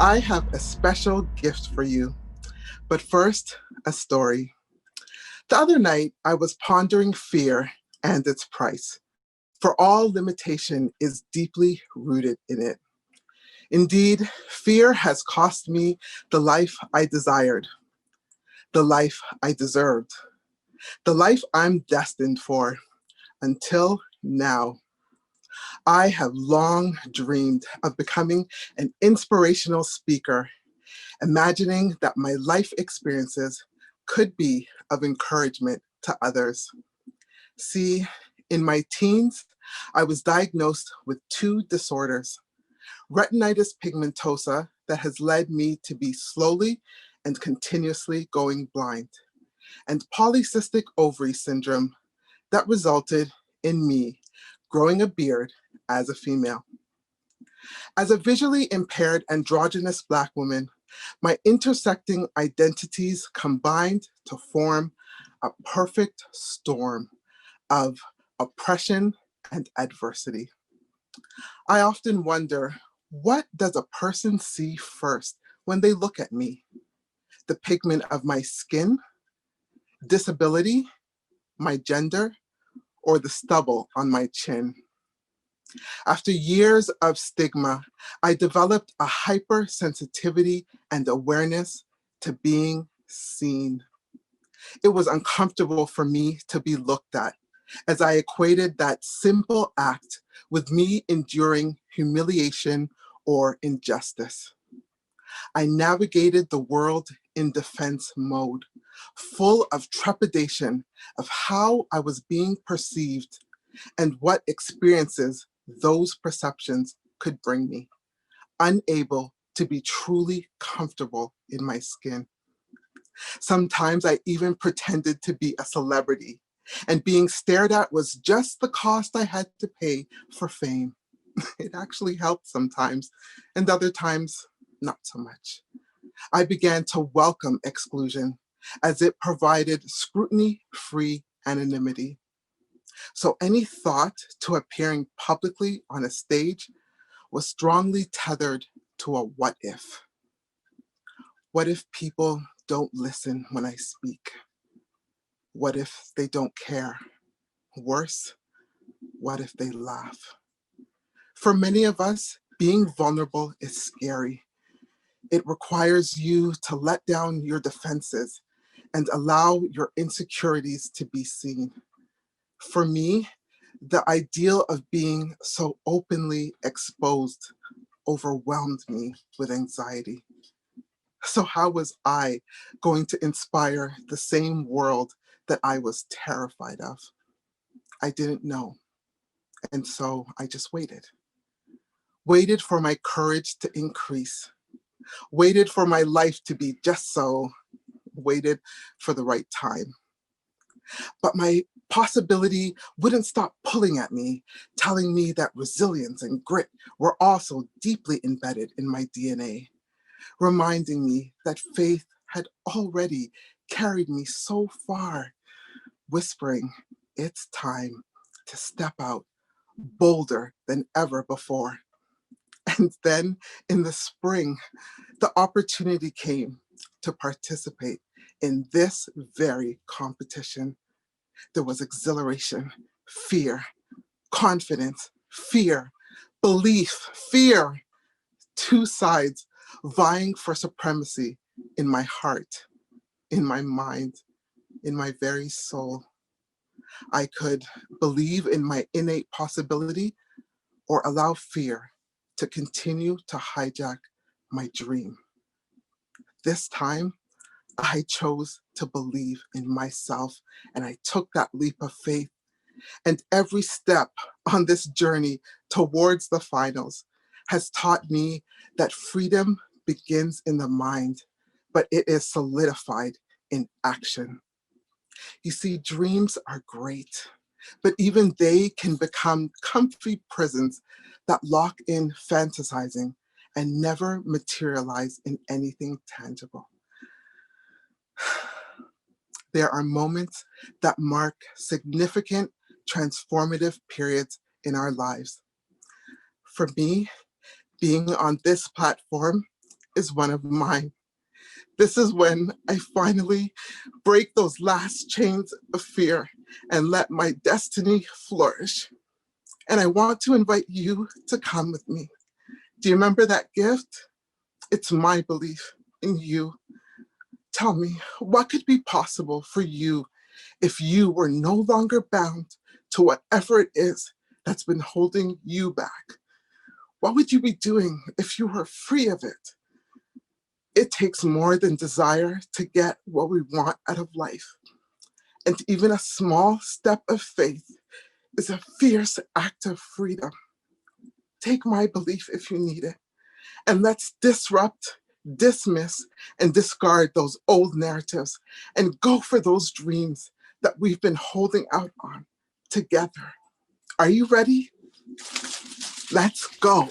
I have a special gift for you, but first, a story. The other night, I was pondering fear and its price, for all limitation is deeply rooted in it. Indeed, fear has cost me the life I desired, the life I deserved, the life I'm destined for, until now. I have long dreamed of becoming an inspirational speaker, imagining that my life experiences could be of encouragement to others. See, in my teens, I was diagnosed with two disorders: retinitis pigmentosa that has led me to be slowly and continuously going blind, and polycystic ovary syndrome that resulted in me growing a beard as a female. As a visually impaired androgynous Black woman, my intersecting identities combined to form a perfect storm of oppression and adversity. I often wonder, what does a person see first when they look at me? The pigment of my skin, disability, my gender, or the stubble on my chin? After years of stigma, I developed a hypersensitivity and awareness to being seen. It was uncomfortable for me to be looked at, as I equated that simple act with me enduring humiliation or injustice. I navigated the world in defense mode, full of trepidation of how I was being perceived and what experiences those perceptions could bring me, unable to be truly comfortable in my skin. Sometimes I even pretended to be a celebrity, and being stared at was just the cost I had to pay for fame. It actually helped sometimes, and other times, not so much. I began to welcome exclusion as it provided scrutiny-free anonymity. So any thought to appearing publicly on a stage was strongly tethered to a what if. What if people don't listen when I speak? What if they don't care? Worse, what if they laugh? For many of us, being vulnerable is scary. It requires you to let down your defenses and allow your insecurities to be seen. For me, the ideal of being so openly exposed overwhelmed me with anxiety. So how was I going to inspire the same world that I was terrified of? I didn't know, and so I just waited. Waited for my courage to increase, waited for my life to be just so, waited for the right time. But my possibility wouldn't stop pulling at me, telling me that resilience and grit were also deeply embedded in my DNA, reminding me that faith had already carried me so far, whispering, it's time to step out bolder than ever before. And then in the spring, the opportunity came to participate in this very competition. There was exhilaration, fear, confidence, fear, belief, fear, two sides vying for supremacy in my heart, in my mind, in my very soul. I could believe in my innate possibility or allow fear to continue to hijack my dream. This time, I chose to believe in myself, and I took that leap of faith. And every step on this journey towards the finals has taught me that freedom begins in the mind, but it is solidified in action. You see, dreams are great, but even they can become comfy prisons that lock in fantasizing and never materialize in anything tangible. There are moments that mark significant transformative periods in our lives. For me, being on this platform is one of mine. This is when I finally break those last chains of fear and let my destiny flourish. And I want to invite you to come with me. Do you remember that gift? It's my belief in you. Tell me, what could be possible for you if you were no longer bound to whatever it is that's been holding you back? What would you be doing if you were free of it? It takes more than desire to get what we want out of life. And even a small step of faith is a fierce act of freedom. Take my belief if you need it. And let's disrupt, dismiss, and discard those old narratives and go for those dreams that we've been holding out on together. Are you ready? Let's go.